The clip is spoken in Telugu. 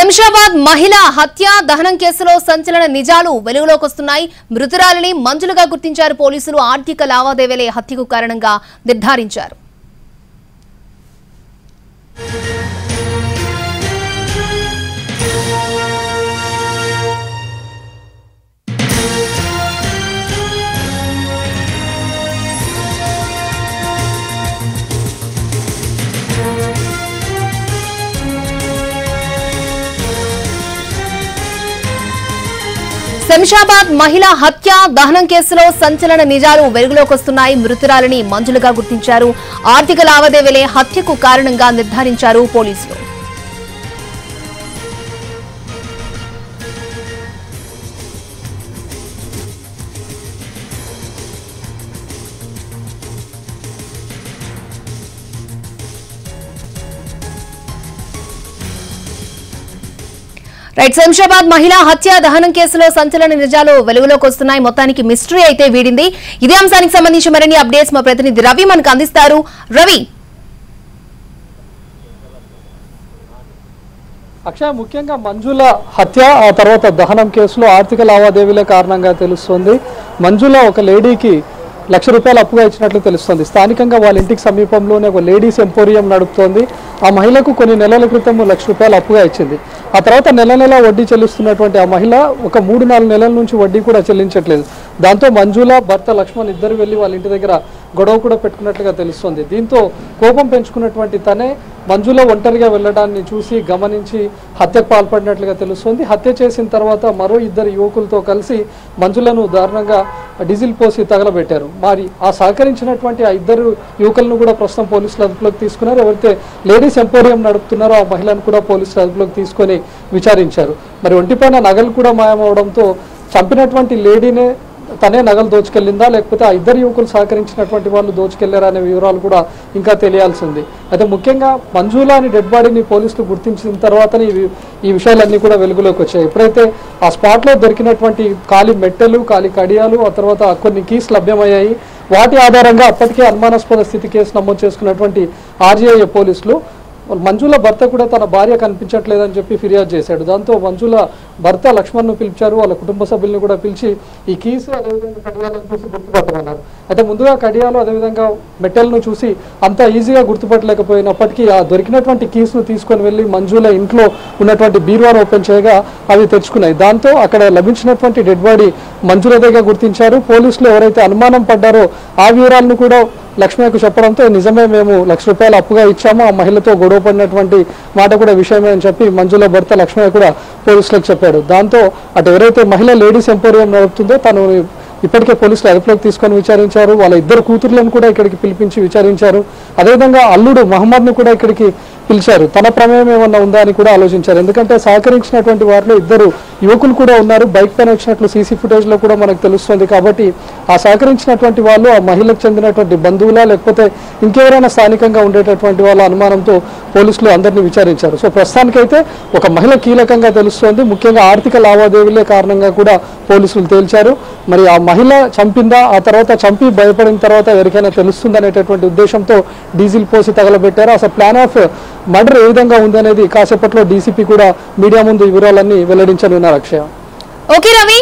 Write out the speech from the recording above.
శంషాబాద్ మహిళా హత్య దహనం కేసులో సంచలన నిజాలు వెలుగులోకి వస్తున్నాయి. మృతురాలిని మంజులుగా గుర్తించారు పోలీసులు. ఆర్థిక లావాదేవీలే హత్యకు కారణంగా నిర్ధారించారు. శంషాబాద్ మహిళా హత్య దహనం కేసులో సంచలన నిజాలు వెలుగులోకి వస్తున్నాయి. మృతురాలిని మంజులుగా గుర్తించారు. ఆర్థిక లావాదేవీలే హత్యకు కారణంగా నిర్ధారించారు పోలీసులు. శంషాబాద్ మహిళా హత్య దహనం కేసులో సంచలన నిజాలు వెలుగులోకి వస్తున్నాయి. మొత్తానికి మిస్టరీ అయితే వీడింది. ఇదే అంశానికి సంబంధించి మరిన్ని అప్డేట్స్ మా ప్రతినిధి రవి మనకు అందిస్తారు. రవి, అక్షయ, ముఖ్యంగా మంజుల హత్య ఆ తర్వాత దహనం కేసులో ఆర్థిక లావాదేవీలే కారణంగా తెలుస్తుంది. మంజుల ఒక లేడీకి ₹1,00,000 అప్పుగా ఇచ్చినట్లు తెలుస్తుంది. స్థానికంగా వాళ్ళ ఇంటికి సమీపంలోనే ఒక లేడీస్ ఎంపోరియం నడుపుతోంది. ఆ మహిళకు కొన్ని నెలల క్రితం ₹1,00,000 అప్పుగా ఇచ్చింది. ఆ తర్వాత నెల నెల వడ్డీ చెల్లిస్తున్నటువంటి ఆ మహిళ ఒక 3-4 నెలల నుంచి వడ్డీ కూడా చెల్లించట్లేదు. దాంతో మంజుల భర్త లక్ష్మణ్ ఇద్దరు వెళ్ళి వాళ్ళ ఇంటి దగ్గర గొడవ కూడా పెట్టుకున్నట్లుగా తెలుస్తుంది. దీంతో కోపం పెంచుకున్నటువంటి తనే మంజుల ఒంటరిగా వెళ్ళడాన్ని చూసి గమనించి హత్యకు పాల్పడినట్లుగా తెలుస్తుంది. హత్య చేసిన తర్వాత మరో 2 యువకులతో కలిసి మంజులను దారుణంగా డీజిల్ పోసి తగలబెట్టారు. మరి ఆ సహకరించినటువంటి ఆ 2 యువకులను కూడా ప్రస్తుతం పోలీసులు అదుపులోకి తీసుకున్నారు. ఎవరైతే లేడీస్ ఎంపోరియం నడుపుతున్నారో ఆ మహిళను కూడా పోలీసులు అదుపులోకి తీసుకొని విచారించారు. మరి ఒంటిపైన నగలు కూడా మాయమవడంతో చంపినటువంటి లేడీనే తనే నగలు దోచుకెళ్ళిందా, లేకపోతే ఆ 2 యువకులు సహకరించినటువంటి వాళ్ళు దోచుకెళ్లారా అనే వివరాలు కూడా ఇంకా తెలియాల్సి ఉంది. అయితే ముఖ్యంగా మంజులాని డెడ్ బాడీని పోలీసులు గుర్తించిన తర్వాతనే ఈ విషయాలన్నీ కూడా వెలుగులోకి వచ్చాయి. ఎప్పుడైతే ఆ స్పాట్లో దొరికినటువంటి ఖాళీ మెట్టెలు, ఖాళీ కడియాలు, ఆ తర్వాత కొన్ని కీస్ లభ్యమయ్యాయి. వాటి ఆధారంగా అప్పటికే అనుమానాస్పద స్థితి కేసు నమోదు చేసుకున్నటువంటి ఆర్జీఐ పోలీసులు మంజుల భర్త కూడా తన భార్య కనిపించట్లేదని చెప్పి ఫిర్యాదు చేశాడు. దాంతో మంజుల భర్త లక్ష్మణ్ను పిలిచారు. వాళ్ళ కుటుంబ సభ్యులను కూడా పిలిచి ఈ కీసు అదేవిధంగా కడియాలను చూసి గుర్తుపట్టమన్నారు. అయితే ముందుగా కడియాలు అదేవిధంగా మెట్టెలను చూసి అంత ఈజీగా గుర్తుపట్టలేకపోయినప్పటికీ ఆ దొరికినటువంటి కీస్ను తీసుకొని వెళ్ళి మంజుల ఇంట్లో ఉన్నటువంటి బీరువాను ఓపెన్ చేయగా అవి తెచ్చుకున్నాయి. దాంతో అక్కడ లభించినటువంటి డెడ్ బాడీ మంజులదేగా గుర్తించారు. పోలీసులు ఎవరైతే అనుమానం పడ్డారో ఆ వివరాలను కూడా లక్ష్మయ్యకు చెప్పడంతో నిజమే, మేము ₹1,00,000 అప్పుగా ఇచ్చాము, ఆ మహిళతో గొడవ పడినటువంటి మాట కూడా విషయమే అని చెప్పి మంజుల భర్త లక్ష్మయ్య కూడా పోలీసులకు చెప్పాడు. దాంతో అటు ఎవరైతే మహిళ లేడీస్ ఎంపోరియం నడుపుతుందో తను ఇప్పటికే పోలీసులు అదుపులోకి తీసుకొని విచారించారు. వాళ్ళ 2 కూతుర్లను కూడా ఇక్కడికి పిలిపించి విచారించారు. అదేవిధంగా అల్లుడు మహమ్మద్ను కూడా ఇక్కడికి పిలిచారు. తన ప్రమేయం ఏమన్నా ఉందా అని కూడా ఆలోచించారు. ఎందుకంటే సహకరించినటువంటి వారిలో 2 యువకులు కూడా ఉన్నారు. బైక్ పైన వచ్చినట్లు సీసీ ఫుటేజ్లో కూడా మనకు తెలుస్తుంది. కాబట్టి ఆ సహకరించినటువంటి వాళ్ళు ఆ మహిళకు చెందినటువంటి బంధువులా లేకపోతే ఇంకెవరైనా స్థానికంగా ఉండేటటువంటి వాళ్ళ అనుమానంతో పోలీసులు అందరినీ విచారించారు. సో ప్రస్తుతానికైతే ఒక మహిళ కీలకంగా తెలుస్తోంది. ముఖ్యంగా ఆర్థిక లావాదేవీలే కారణంగా కూడా పోలీసులు తేల్చారు. మరి ఆ మహిళ చంపిందా, ఆ తర్వాత చంపి భయపడిన తర్వాత ఎవరికైనా తెలుస్తుందనేటటువంటి ఉద్దేశంతో డీజిల్ పోసి తగలబెట్టారు. అసలు ప్లాన్ ఆఫ్ మర్డర్ ఏ విధంగా ఉందనేది కాసేపట్లో డీసీపీ కూడా మీడియా ముందు వివరాలన్నీ వెల్లడించనున్నారు. అక్షయ. ఓకే రవి.